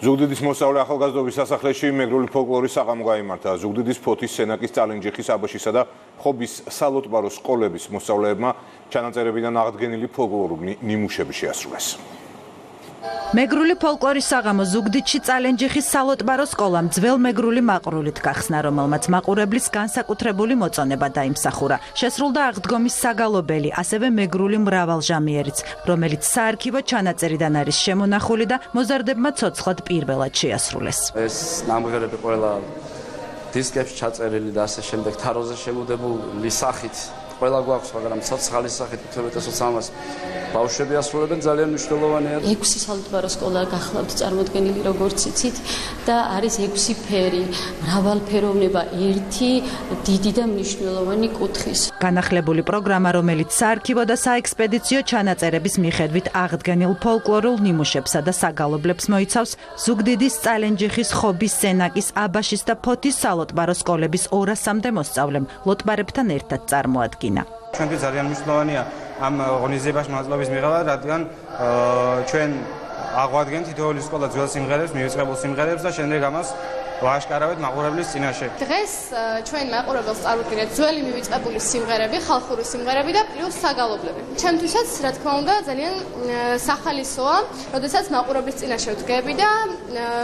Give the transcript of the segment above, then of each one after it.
ზუგდიდის მოსწავლე ახალგაზრდობის სასახლეში მეგრული ფოლკლორის საღამო გაიმართა. ზუგდიდის ფოთის, სენაკის, წალენჯიხის, აბაშისა და ხობის სალოტბაროს სკოლების მოსწავლეებმა ჩანაწერებიდან აღდგენილი ფოლკლორული ნიმუშები შეასრულეს. მეგრული ფოლკლორის საღამო ზუგდიდში წალენჯიხის სალოტბაროს სკოლამ ძველ მეგრული მაყრულით გახსნა, რომელმაც მაყურებლის განსაკუთრებული მოწონება დაიმსახურა. შესრულდა აღდგომის საგალობელი, ასევე მეგრული მრავალჟამიერიც, რომელიც საარქივო ჩანაწერიდან არის შემონახული და მოზარდებმა ცოცხლად პირველად შეასრულეს. ეს ნამღერები ყველა დისკებში ჩაწერილი და ასე შემდეგ თაროზე შემოდებული სახით ყველა გვაქვს, მაგრამ ცოცხალის სახით თვითონაც ბავშვები ასრულებენ ძალიან მნიშვნელოვანია. 6 სალოტბარო სკოლა გახლავთ წარმოდგენილი როგორც იცით და არის 6 ფერი, მრავალფეროვნება, ერთი დიდი და მნიშვნელოვანი კუთხის. განახლებული პროგრამა, რომელიც საარქივო და საექსპედიციო ჩანაწერების მიხედვით აღდგენილ ფოლკლორულ ნიმუშებსა და საგალობლებს მოიცავს ზუგდიდის, წალენჯიხის, ხობის, სენაკის, აბაშის და ფოთის სალოტბარო სკოლების 200-მდე მოსწავლემ ლოტბარებთან ერთად წარმოადგინა. ჩვენთვის ძალიან მნიშვნელოვანია ამ ღონისძიებაში მადლობის მიღება, რადგან ჩვენ აღვადგენთ თითოეული სკოლა ძველ სიმღერებს, მივიწყებულ სიმღერებს და შემდეგ ამას ვააშკარავეთ მაყურებლის წინაშე. დღეს ჩვენ მაყურებელს წარუდგინეთ ძველი მივიწყებული სიმღერები, ხალხური სიმღერები და პლუს საგალობლები. ჩემთვისაც, რა თქმა უნდა, ძალიან სახალისოა, როდესაც მაყურებლის წინაშე ვდგები და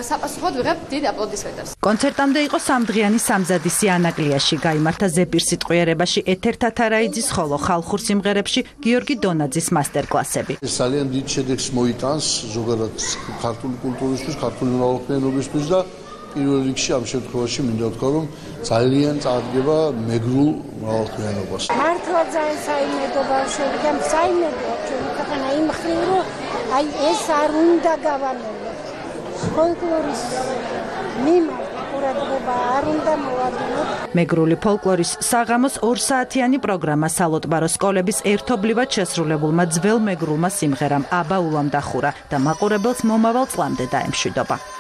საპასუხოდ ვიღებ დიდ აპლოდისმენტებს. კონცერტამდე იყო სამდღიანი სამზადისი ანაკლიაში, გაიმართა ზეპირ სიტყვიერებაში ეთერ თათარაიძის, ხოლო ხალხურ სიმღერებში გიორგი დონაძის მასტერკლასები. ეს ძალიან დიდ შედეგს მოიტანს ზოგადად ქართული კულტურისთვის, ქართული მრავალფეროვნებისთვის და პირველ რიგში ამ შემთხვევაში მინდა ვთქვა, რომ ძალიან წარდგება მეგრულ მრავალფეროვნებას. მართლა ძალიან საიმედო ბავშვები და საიმედოა ჩვენი ქვეყანა იმ მხრივ, რომ აი ეს არ უნდა გავანებოთ. ფოლკლორის მიმართ ყურადღება არ უნდა მოვადგინოთ. მეგრული ფოლკლორის საღამოს 2 საათიანი პროგრამა სალოტბარო სკოლების ერთობლივად შესრულებულმა ძველ მეგრულმა სიმღერამ აბა ულამ დახურა და მაყურებელს მომავალ წლამდე დაემშვიდობა.